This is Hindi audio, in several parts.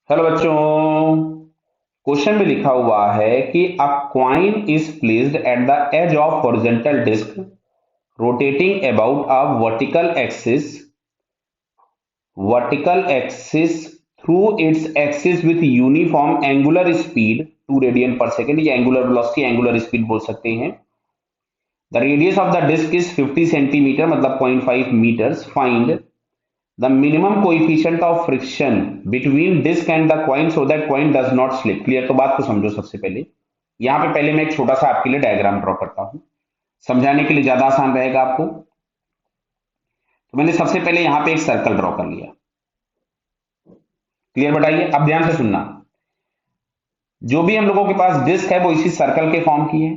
हेलो बच्चों। क्वेश्चन में लिखा हुआ है कि a coin is placed at the edge of horizontal disc rotating about a vertical axis through its axis with uniform angular speed 2 radian per second. ये एंगुलर वेलोसिटी एंगुलर स्पीड बोल सकते हैं। The radius of the disc is 50 centimeter मतलब 0.5 meters. Find the minimum coefficient of friction between disk and the coin so that coin does not slip। Clear? तो बात को समझो। सबसे पहले यहां पे पहले मैं एक छोटा सा आपके लिए डायग्राम ड्रॉ करता हूं, समझाने के लिए ज्यादा आसान रहेगा आपको। तो मैंने सबसे पहले यहां पे एक सर्कल ड्रॉ कर लिया। क्लियर? बताइए, अब ध्यान से सुनना। जो भी हम लोगों के पास डिस्क है वो इसी सर्कल के फॉर्म की है।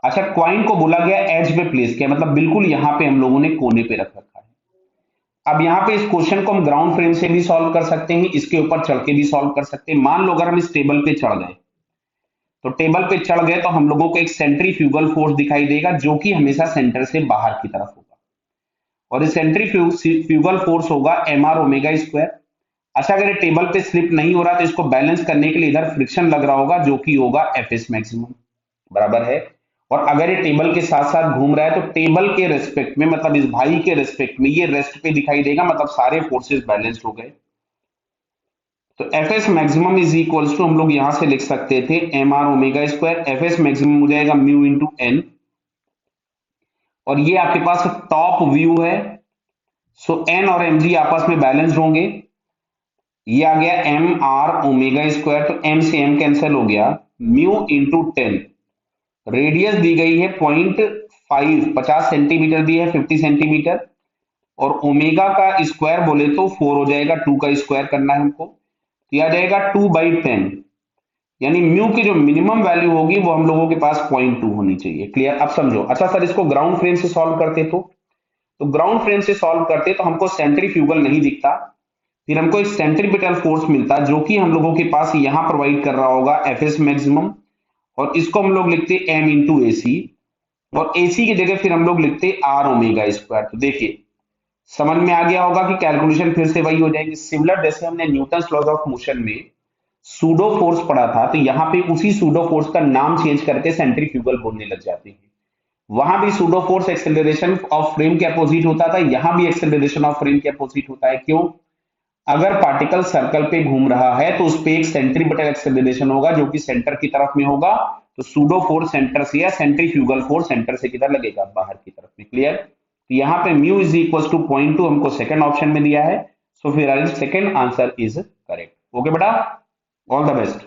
अच्छा, क्वाइन को बोला गया एज पे प्लेस किया, मतलब बिल्कुल यहां पे हम लोगों ने कोने पे रख रखा है। अब यहाँ पे इस क्वेश्चन को हम ग्राउंड फ्रेम से भी सॉल्व कर सकते हैं, इसके ऊपर चढ़ के भी सॉल्व कर सकते हैं। मान लो अगर हम इस टेबल पे चढ़ गए, तो टेबल पे चढ़ गए तो हम लोगों को एक सेंट्रीफ्यूगल फोर्स दिखाई देगा जो कि हमेशा सेंटर से बाहर की तरफ होगा, और इस सेंट्रीफ्यूगल फोर्स होगा एम आर ओमेगा स्क्वायर। अच्छा, अगर ये टेबल पे स्लिप नहीं हो रहा तो इसको बैलेंस करने के लिए इधर फ्रिक्शन लग रहा होगा जो कि होगा एफ एस मैक्सिमम, बराबर है। और अगर ये टेबल के साथ साथ घूम रहा है तो टेबल के रेस्पेक्ट में, मतलब इस भाई के रेस्पेक्ट में ये रेस्ट पे दिखाई देगा, मतलब सारे फोर्सेस बैलेंस्ड हो गए। तो F S maximum is equals to हम लोग यहां से लिख सकते थे M R omega square. F S maximum हो जाएगा म्यू इंटू एन, और ये आपके पास टॉप व्यू है। सो एन और एम जी आपस में बैलेंस्ड होंगे। ये आ गया एम आर ओमेगा स्क्वायर, तो एम से एम कैंसिल हो गया। म्यू इंटू 10, रेडियस दी गई है 0.5, 50 सेंटीमीटर दी है 50 सेंटीमीटर, और ओमेगा का स्क्वायर बोले तो 4 हो जाएगा, 2 का स्क्वायर करना है हमको, तो यह आ जाएगा 2/10। यानी म्यू की जो मिनिमम वैल्यू होगी वो हम लोगों के पास 0.2 होनी चाहिए। क्लियर? अब समझो। अच्छा सर, इसको ग्राउंड फ्रेम से सॉल्व करते तो ग्राउंड फ्रेम से सॉल्व करते तो हमको सेंट्रीफ्यूगल नहीं दिखता, फिर हमको एक सेंट्रीपिटल फोर्स मिलता जो कि हम लोगों के पास यहां प्रोवाइड कर रहा होगा एफ एस मैक्सिमम, और इसको हम लोग लिखते एम इंटू ए सी, और एसी की जगह फिर हम लोग लिखते आर ओमेगा स्क्वायर। तो देखिए समझ में आ गया होगा कि कैलकुलेशन फिर से वही हो जाएगी। सिमिलर जैसे हमने न्यूटन लॉज ऑफ मोशन में सूडो फोर्स पढ़ा था, तो यहाँ पे उसी सूडो फोर्स का नाम चेंज करके सेंट्रीफ्यूगल बोलने लग जाते हैं। वहां भी pseudo force acceleration of frame के अपोजिट होता था, यहां भी एक्सेलरेशन ऑफ फ्रेम के अपोजिट होता है। क्यों? अगर पार्टिकल सर्कल पे घूम रहा है तो उस पे एक सेंट्रीपिटल एक्सेलरेशन होगा जो कि सेंटर की तरफ में होगा, तो सूडो फोर्स सेंटर से, या सेंट्रीफ्यूगल फोर्स सेंटर से किधर लगेगा? बाहर की तरफ में। क्लियर? तो यहाँ पे म्यू इज इक्वल टू 0.2 हमको सेकंड ऑप्शन में दिया है, सो फिर second answer is correct. Okay बेटा, ऑल द बेस्ट।